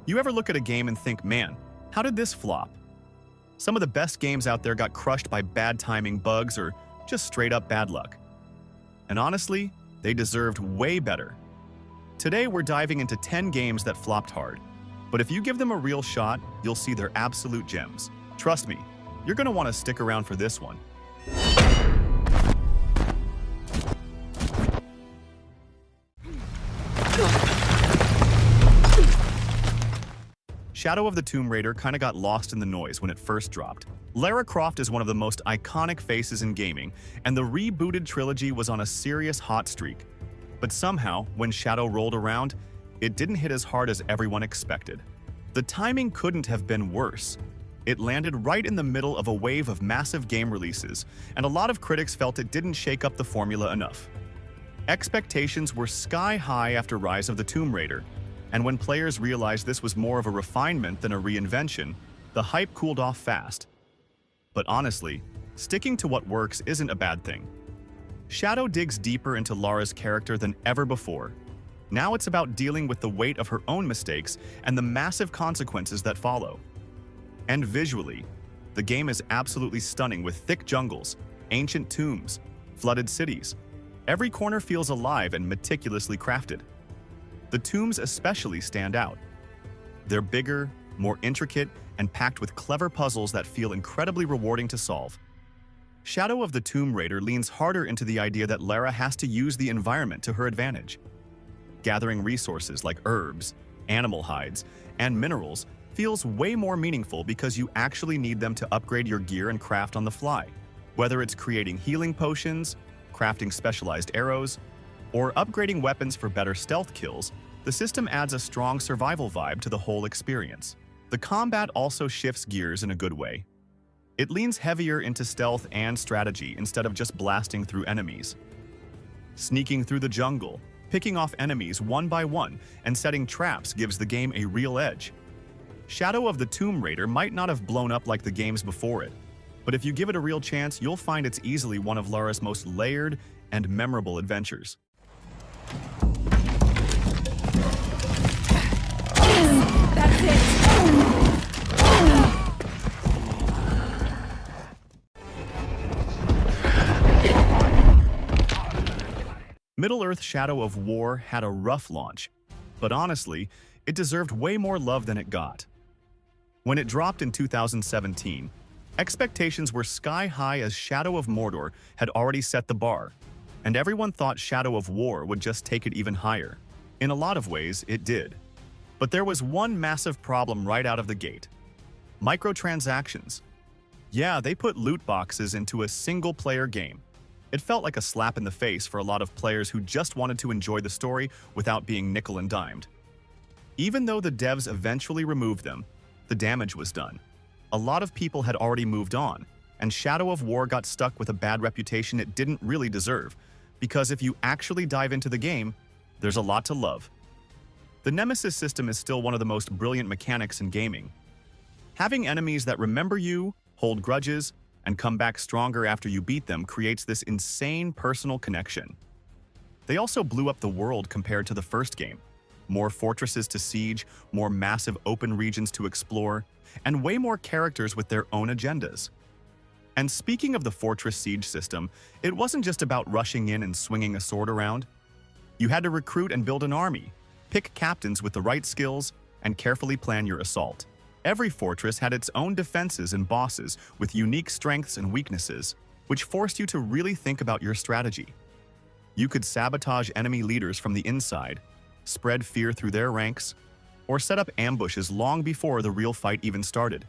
You ever look at a game and think, man, how did this flop? Some of the best games out there got crushed by bad timing, bugs, or just straight up bad luck. And honestly, they deserved way better. Today we're diving into 10 games that flopped hard. But if you give them a real shot, you'll see they're absolute gems. Trust me, you're going to want to stick around for this one. Shadow of the Tomb Raider kinda got lost in the noise when it first dropped. Lara Croft is one of the most iconic faces in gaming, and the rebooted trilogy was on a serious hot streak. But somehow, when Shadow rolled around, it didn't hit as hard as everyone expected. The timing couldn't have been worse. It landed right in the middle of a wave of massive game releases, and a lot of critics felt it didn't shake up the formula enough. Expectations were sky high after Rise of the Tomb Raider, and when players realized this was more of a refinement than a reinvention, the hype cooled off fast. But honestly, sticking to what works isn't a bad thing. Shadow digs deeper into Lara's character than ever before. Now it's about dealing with the weight of her own mistakes and the massive consequences that follow. And visually, the game is absolutely stunning with thick jungles, ancient tombs, flooded cities. Every corner feels alive and meticulously crafted. The tombs especially stand out. They're bigger, more intricate, and packed with clever puzzles that feel incredibly rewarding to solve. Shadow of the Tomb Raider leans harder into the idea that Lara has to use the environment to her advantage. Gathering resources like herbs, animal hides, and minerals feels way more meaningful because you actually need them to upgrade your gear and craft on the fly. Whether it's creating healing potions, crafting specialized arrows, or upgrading weapons for better stealth kills, the system adds a strong survival vibe to the whole experience. The combat also shifts gears in a good way. It leans heavier into stealth and strategy instead of just blasting through enemies. Sneaking through the jungle, picking off enemies one by one, and setting traps gives the game a real edge. Shadow of the Tomb Raider might not have blown up like the games before it, but if you give it a real chance, you'll find it's easily one of Lara's most layered and memorable adventures. That's it! Middle-earth Shadow of War had a rough launch, but honestly, it deserved way more love than it got. When it dropped in 2017, expectations were sky-high as Shadow of Mordor had already set the bar, and everyone thought Shadow of War would just take it even higher. In a lot of ways, it did. But there was one massive problem right out of the gate. Microtransactions. Yeah, they put loot boxes into a single-player game. It felt like a slap in the face for a lot of players who just wanted to enjoy the story without being nickel and dimed. Even though the devs eventually removed them, the damage was done. A lot of people had already moved on, and Shadow of War got stuck with a bad reputation it didn't really deserve, because if you actually dive into the game, there's a lot to love. The Nemesis system is still one of the most brilliant mechanics in gaming. Having enemies that remember you, hold grudges, and come back stronger after you beat them creates this insane personal connection. They also blew up the world compared to the first game. More fortresses to siege, more massive open regions to explore, and way more characters with their own agendas. And speaking of the fortress siege system, it wasn't just about rushing in and swinging a sword around. You had to recruit and build an army, pick captains with the right skills, and carefully plan your assault. Every fortress had its own defenses and bosses with unique strengths and weaknesses, which forced you to really think about your strategy. You could sabotage enemy leaders from the inside, spread fear through their ranks, or set up ambushes long before the real fight even started.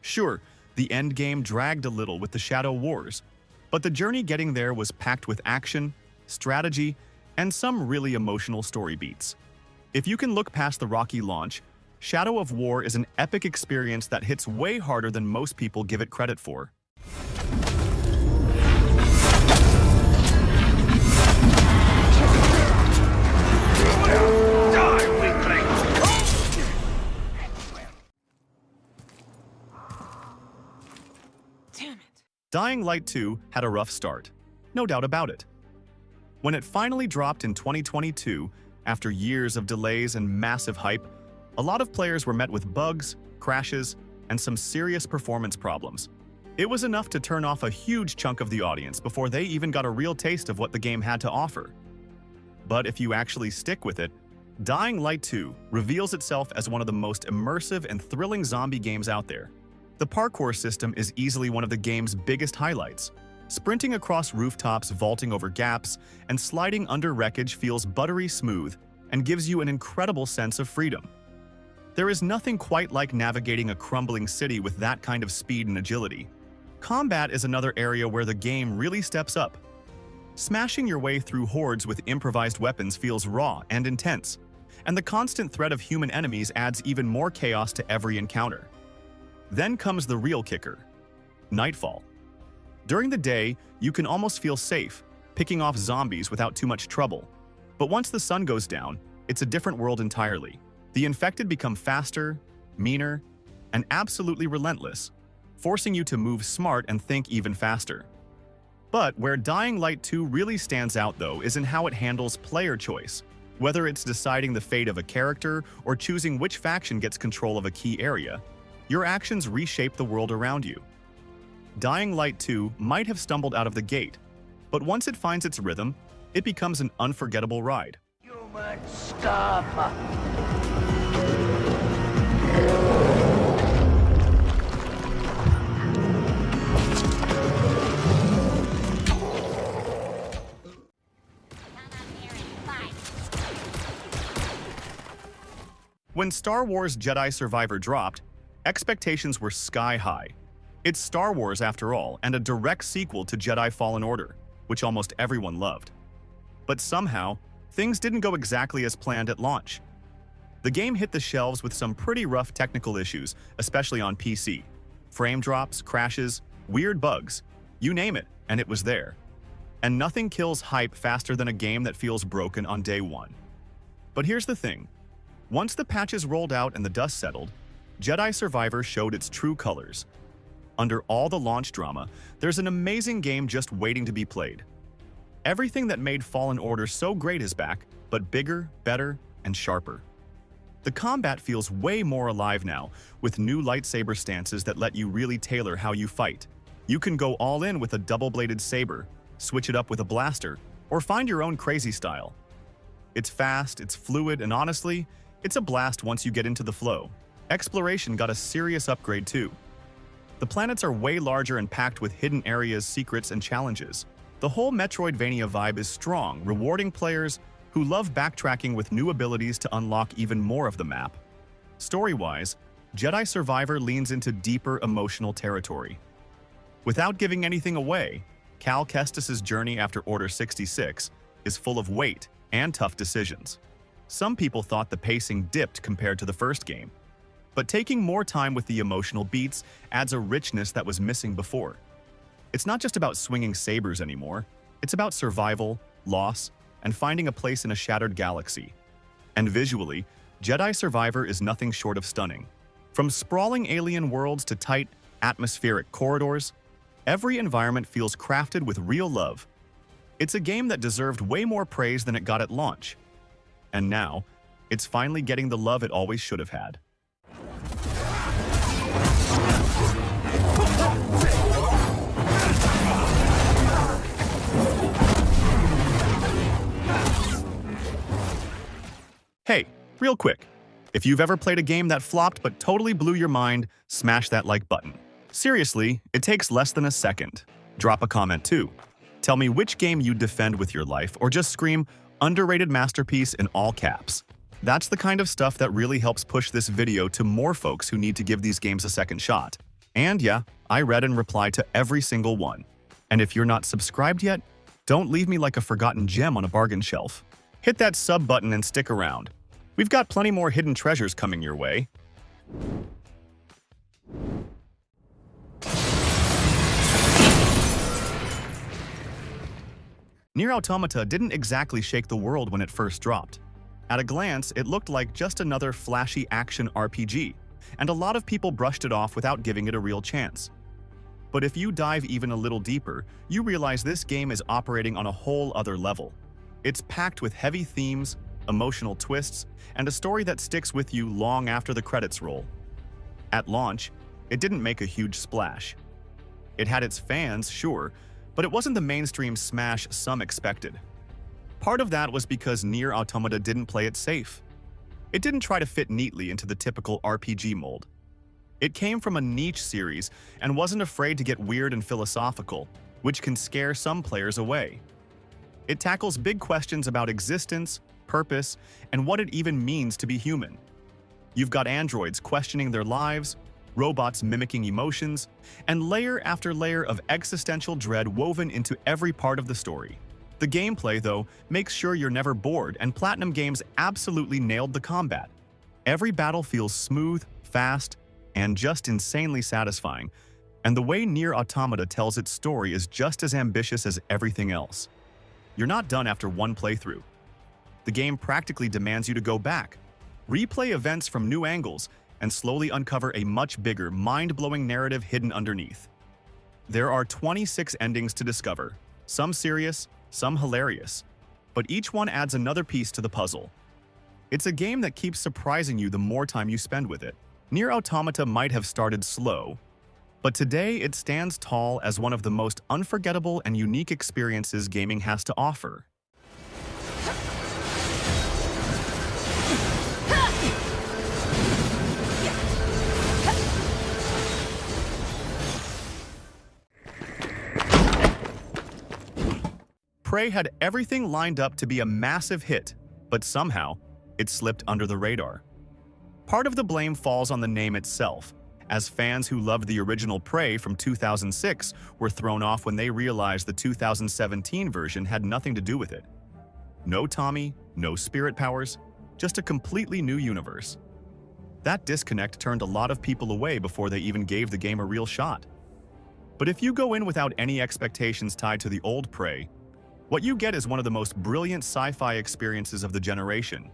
Sure, the end game dragged a little with the Shadow Wars, but the journey getting there was packed with action, strategy, and some really emotional story beats. If you can look past the rocky launch, Shadow of War is an epic experience that hits way harder than most people give it credit for. Damn it. Dying Light 2 had a rough start, no doubt about it. When it finally dropped in 2022, after years of delays and massive hype, A lot of players were met with bugs, crashes, and some serious performance problems. It was enough to turn off a huge chunk of the audience before they even got a real taste of what the game had to offer. But if you actually stick with it, Dying Light 2 reveals itself as one of the most immersive and thrilling zombie games out there. The parkour system is easily one of the game's biggest highlights. Sprinting across rooftops, vaulting over gaps, and sliding under wreckage feels buttery smooth and gives you an incredible sense of freedom. There is nothing quite like navigating a crumbling city with that kind of speed and agility. Combat is another area where the game really steps up. Smashing your way through hordes with improvised weapons feels raw and intense, and the constant threat of human enemies adds even more chaos to every encounter. Then comes the real kicker: Nightfall. During the day, you can almost feel safe, picking off zombies without too much trouble. But once the sun goes down, it's a different world entirely. The infected become faster, meaner, and absolutely relentless, forcing you to move smart and think even faster. But where Dying Light 2 really stands out, though, is in how it handles player choice. Whether it's deciding the fate of a character or choosing which faction gets control of a key area, your actions reshape the world around you. Dying Light 2 might have stumbled out of the gate, but once it finds its rhythm, it becomes an unforgettable ride. Human scum! When Star Wars Jedi Survivor dropped, expectations were sky high. It's Star Wars after all, and a direct sequel to Jedi Fallen Order, which almost everyone loved. But somehow, things didn't go exactly as planned at launch. The game hit the shelves with some pretty rough technical issues, especially on PC. Frame drops, crashes, weird bugs, you name it, and it was there. And nothing kills hype faster than a game that feels broken on day one. But here's the thing. Once the patches rolled out and the dust settled, Jedi Survivor showed its true colors. Under all the launch drama, there's an amazing game just waiting to be played. Everything that made Fallen Order so great is back, but bigger, better, and sharper. The combat feels way more alive now, with new lightsaber stances that let you really tailor how you fight. You can go all in with a double-bladed saber, switch it up with a blaster, or find your own crazy style. It's fast, it's fluid, and honestly, it's a blast once you get into the flow. Exploration got a serious upgrade too. The planets are way larger and packed with hidden areas, secrets, and challenges. The whole Metroidvania vibe is strong, rewarding players who love backtracking with new abilities to unlock even more of the map. Story-wise, Jedi Survivor leans into deeper emotional territory. Without giving anything away, Cal Kestis's journey after Order 66 is full of weight and tough decisions. Some people thought the pacing dipped compared to the first game, but taking more time with the emotional beats adds a richness that was missing before. It's not just about swinging sabers anymore, it's about survival, loss, and finding a place in a shattered galaxy. And visually, Jedi Survivor is nothing short of stunning. From sprawling alien worlds to tight, atmospheric corridors, every environment feels crafted with real love. It's a game that deserved way more praise than it got at launch. And now, it's finally getting the love it always should have had. Hey, real quick, if you've ever played a game that flopped but totally blew your mind, smash that like button. Seriously, it takes less than a second. Drop a comment too. Tell me which game you'd defend with your life, or just scream, "underrated masterpiece" in all caps. That's the kind of stuff that really helps push this video to more folks who need to give these games a second shot. And yeah, I read and replied to every single one. And if you're not subscribed yet, don't leave me like a forgotten gem on a bargain shelf. Hit that sub button and stick around. We've got plenty more hidden treasures coming your way. Nier Automata didn't exactly shake the world when it first dropped. At a glance, it looked like just another flashy action RPG, and a lot of people brushed it off without giving it a real chance. But if you dive even a little deeper, you realize this game is operating on a whole other level. It's packed with heavy themes, emotional twists, and a story that sticks with you long after the credits roll. At launch, it didn't make a huge splash. It had its fans, sure, but it wasn't the mainstream smash some expected. Part of that was because Nier Automata didn't play it safe. It didn't try to fit neatly into the typical RPG mold. It came from a niche series and wasn't afraid to get weird and philosophical, which can scare some players away. It tackles big questions about existence, purpose, and what it even means to be human. You've got androids questioning their lives, robots mimicking emotions, and layer after layer of existential dread woven into every part of the story. The gameplay, though, makes sure you're never bored, and Platinum Games absolutely nailed the combat. Every battle feels smooth, fast, and just insanely satisfying, and the way Nier Automata tells its story is just as ambitious as everything else. You're not done after one playthrough. The game practically demands you to go back, replay events from new angles, and slowly uncover a much bigger, mind-blowing narrative hidden underneath. There are 26 endings to discover, some serious, some hilarious, but each one adds another piece to the puzzle. It's a game that keeps surprising you the more time you spend with it. Nier Automata might have started slow, but today it stands tall as one of the most unforgettable and unique experiences gaming has to offer. Prey had everything lined up to be a massive hit, but somehow, it slipped under the radar. Part of the blame falls on the name itself, as fans who loved the original Prey from 2006 were thrown off when they realized the 2017 version had nothing to do with it. No Tommy, no spirit powers, just a completely new universe. That disconnect turned a lot of people away before they even gave the game a real shot. But if you go in without any expectations tied to the old Prey, what you get is one of the most brilliant sci-fi experiences of the generation.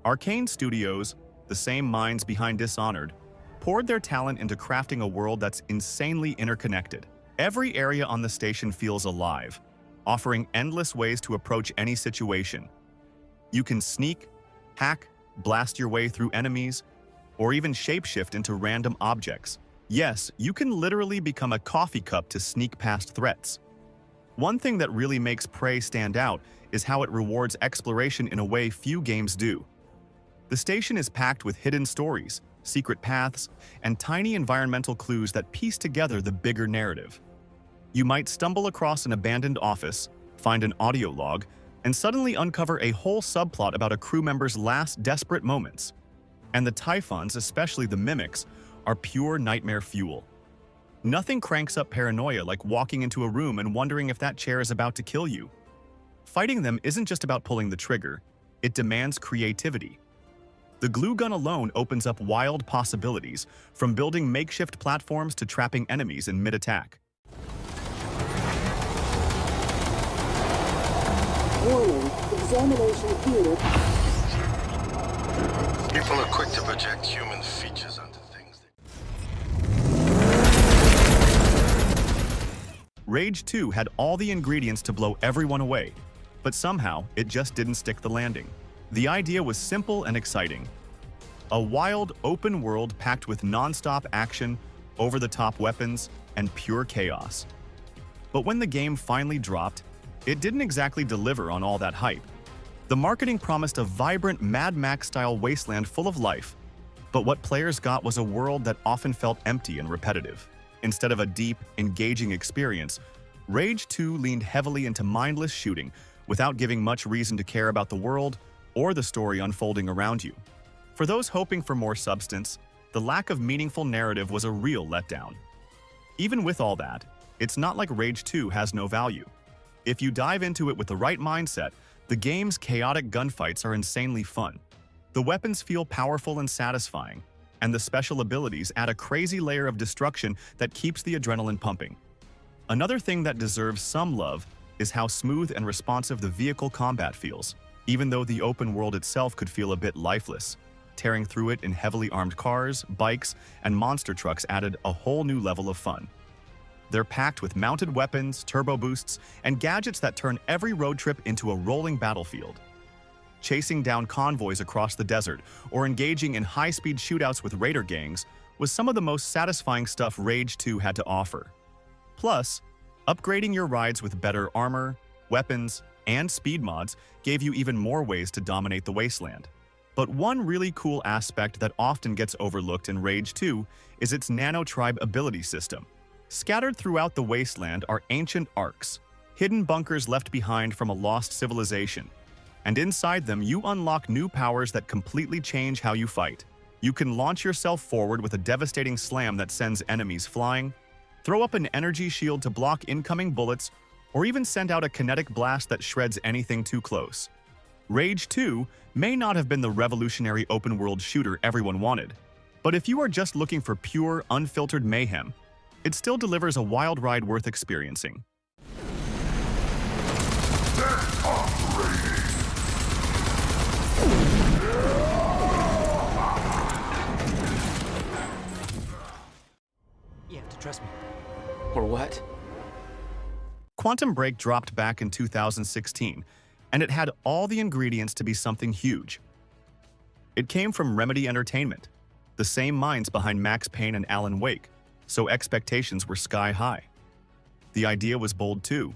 Arcane Studios, the same minds behind Dishonored, poured their talent into crafting a world that's insanely interconnected. Every area on the station feels alive, offering endless ways to approach any situation. You can sneak, hack, blast your way through enemies, or even shapeshift into random objects. Yes, you can literally become a coffee cup to sneak past threats. One thing that really makes Prey stand out is how it rewards exploration in a way few games do. The station is packed with hidden stories, secret paths, and tiny environmental clues that piece together the bigger narrative. You might stumble across an abandoned office, find an audio log, and suddenly uncover a whole subplot about a crew member's last desperate moments. And the Typhons, especially the Mimics, are pure nightmare fuel. Nothing cranks up paranoia like walking into a room and wondering if that chair is about to kill you. Fighting them isn't just about pulling the trigger, it demands creativity. The glue gun alone opens up wild possibilities, from building makeshift platforms to trapping enemies in mid-attack. Warning, examination theater. People are quick to project human features onto things. Rage 2 had all the ingredients to blow everyone away, but somehow it just didn't stick the landing. The idea was simple and exciting. A wild, open world packed with non-stop action, over-the-top weapons, and pure chaos. But when the game finally dropped, it didn't exactly deliver on all that hype. The marketing promised a vibrant Mad Max-style wasteland full of life, but what players got was a world that often felt empty and repetitive. Instead of a deep, engaging experience, Rage 2 leaned heavily into mindless shooting without giving much reason to care about the world or the story unfolding around you. For those hoping for more substance, the lack of meaningful narrative was a real letdown. Even with all that, it's not like Rage 2 has no value. If you dive into it with the right mindset, the game's chaotic gunfights are insanely fun. The weapons feel powerful and satisfying, and the special abilities add a crazy layer of destruction that keeps the adrenaline pumping. Another thing that deserves some love is how smooth and responsive the vehicle combat feels, even though the open world itself could feel a bit lifeless. Tearing through it in heavily armed cars, bikes, and monster trucks added a whole new level of fun. They're packed with mounted weapons, turbo boosts, and gadgets that turn every road trip into a rolling battlefield. chasing down convoys across the desert, or engaging in high-speed shootouts with raider gangs was some of the most satisfying stuff Rage 2 had to offer. Plus, upgrading your rides with better armor, weapons, and speed mods gave you even more ways to dominate the wasteland. But one really cool aspect that often gets overlooked in Rage 2 is its nano-tribe ability system. Scattered throughout the wasteland are ancient arcs, hidden bunkers left behind from a lost civilization. And inside them, you unlock new powers that completely change how you fight. You can launch yourself forward with a devastating slam that sends enemies flying, throw up an energy shield to block incoming bullets, or even send out a kinetic blast that shreds anything too close. Rage 2 may not have been the revolutionary open-world shooter everyone wanted, but if you are just looking for pure, unfiltered mayhem, it still delivers a wild ride worth experiencing. You have to trust me. Or what? Quantum Break dropped back in 2016, and it had all the ingredients to be something huge. It came from Remedy Entertainment, the same minds behind Max Payne and Alan Wake, so expectations were sky high. The idea was bold too.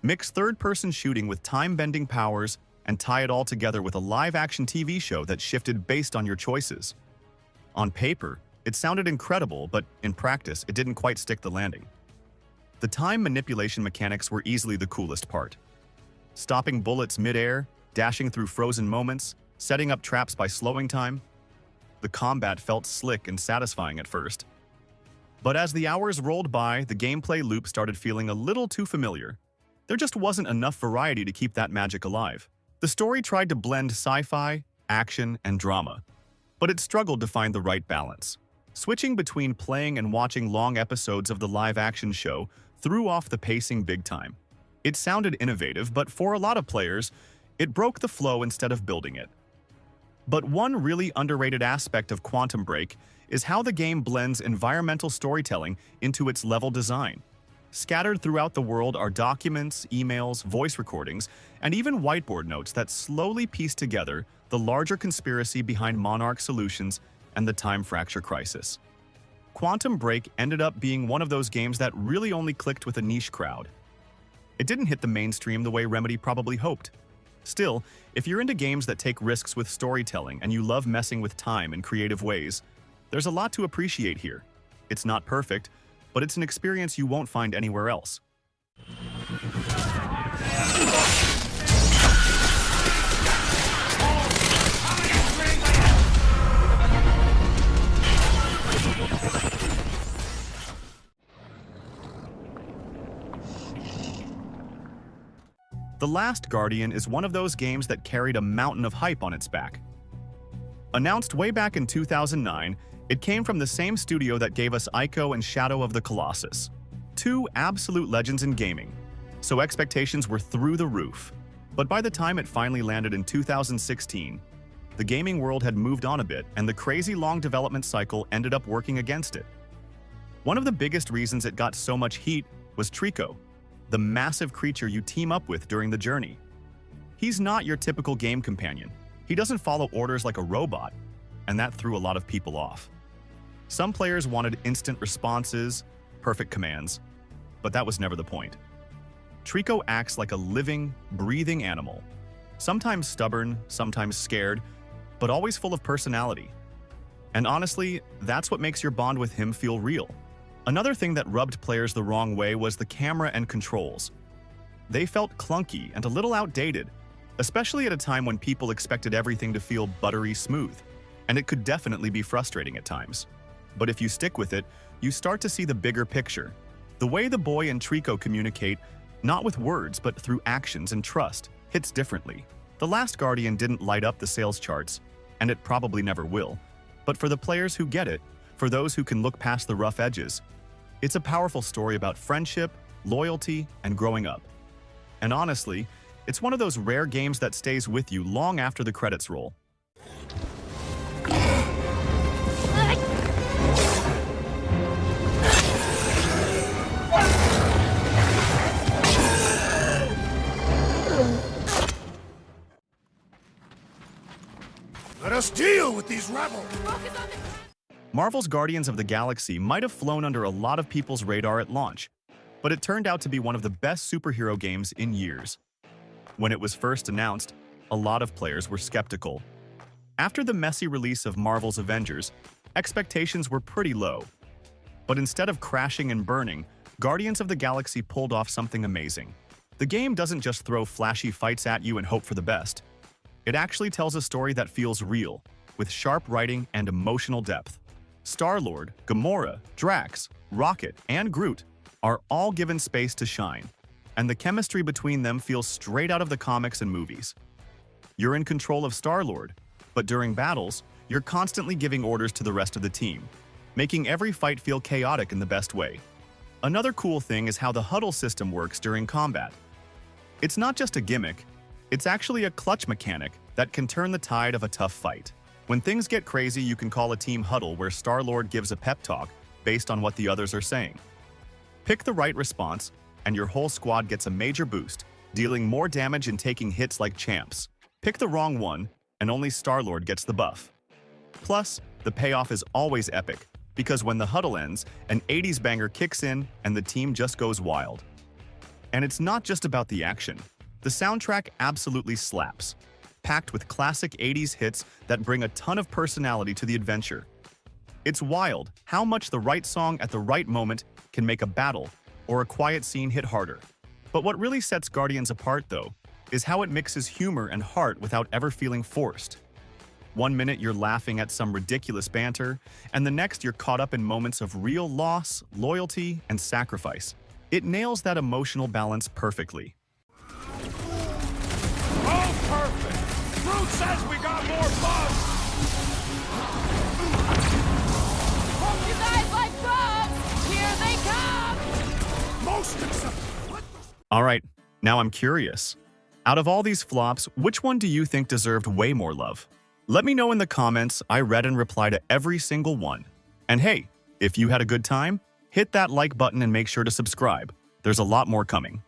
Mix third-person shooting with time-bending powers and tie it all together with a live-action TV show that shifted based on your choices. On paper, it sounded incredible, but in practice, it didn't quite stick the landing. The time manipulation mechanics were easily the coolest part. Stopping bullets mid-air, dashing through frozen moments, setting up traps by slowing time. The combat felt slick and satisfying at first. But as the hours rolled by, the gameplay loop started feeling a little too familiar. There just wasn't enough variety to keep that magic alive. The story tried to blend sci-fi, action, and drama, but it struggled to find the right balance. Switching between playing and watching long episodes of the live-action show threw off the pacing big time. It sounded innovative, but for a lot of players, it broke the flow instead of building it. But one really underrated aspect of Quantum Break is how the game blends environmental storytelling into its level design. Scattered throughout the world are documents, emails, voice recordings, and even whiteboard notes that slowly piece together the larger conspiracy behind Monarch Solutions and the Time Fracture Crisis. Quantum Break ended up being one of those games that really only clicked with a niche crowd. It didn't hit the mainstream the way Remedy probably hoped. Still, if you're into games that take risks with storytelling and you love messing with time in creative ways, there's a lot to appreciate here. It's not perfect, but it's an experience you won't find anywhere else. The Last Guardian is one of those games that carried a mountain of hype on its back. Announced way back in 2009, it came from the same studio that gave us Ico and Shadow of the Colossus, two absolute legends in gaming, so expectations were through the roof. But by the time it finally landed in 2016, the gaming world had moved on a bit, and the crazy long development cycle ended up working against it. One of the biggest reasons it got so much heat was Trico, the massive creature you team up with during the journey. He's not your typical game companion. He doesn't follow orders like a robot, and that threw a lot of people off. Some players wanted instant responses, perfect commands, but that was never the point. Trico acts like a living, breathing animal, sometimes stubborn, sometimes scared, but always full of personality. And honestly, that's what makes your bond with him feel real. Another thing that rubbed players the wrong way was the camera and controls. They felt clunky and a little outdated, especially at a time when people expected everything to feel buttery smooth, and it could definitely be frustrating at times. But if you stick with it, you start to see the bigger picture. The way the boy and Trico communicate, not with words but through actions and trust, hits differently. The Last Guardian didn't light up the sales charts, and it probably never will. But for the players who get it, for those who can look past the rough edges, it's a powerful story about friendship, loyalty, and growing up. And honestly, it's one of those rare games that stays with you long after the credits roll. deal with these rebels? Focus on the... Marvel's Guardians of the Galaxy might have flown under a lot of people's radar at launch, but it turned out to be one of the best superhero games in years. When it was first announced, a lot of players were skeptical. After the messy release of Marvel's Avengers, expectations were pretty low. But instead of crashing and burning, Guardians of the Galaxy pulled off something amazing. The game doesn't just throw flashy fights at you and hope for the best. It actually tells a story that feels real, with sharp writing and emotional depth. Star-Lord, Gamora, Drax, Rocket, and Groot are all given space to shine, and the chemistry between them feels straight out of the comics and movies. You're in control of Star-Lord, but during battles, you're constantly giving orders to the rest of the team, making every fight feel chaotic in the best way. Another cool thing is how the huddle system works during combat. It's not just a gimmick, it's actually a clutch mechanic that can turn the tide of a tough fight. When things get crazy, you can call a team huddle where Star-Lord gives a pep talk based on what the others are saying. Pick the right response, and your whole squad gets a major boost, dealing more damage and taking hits like champs. Pick the wrong one, and only Star-Lord gets the buff. Plus, the payoff is always epic, because when the huddle ends, an 80s banger kicks in and the team just goes wild. And it's not just about the action. The soundtrack absolutely slaps, packed with classic 80s hits that bring a ton of personality to the adventure. It's wild how much the right song at the right moment can make a battle or a quiet scene hit harder. But what really sets Guardians apart, though, is how it mixes humor and heart without ever feeling forced. One minute you're laughing at some ridiculous banter, and the next you're caught up in moments of real loss, loyalty, and sacrifice. It nails that emotional balance perfectly. Oh, perfect! Groot says we got more bugs! Hope you guys like bugs! Here they come! Most acceptable! All right, now I'm curious. Out of all these flops, which one do you think deserved way more love? Let me know in the comments. I read and reply to every single one. And hey, if you had a good time, hit that like button and make sure to subscribe. There's a lot more coming.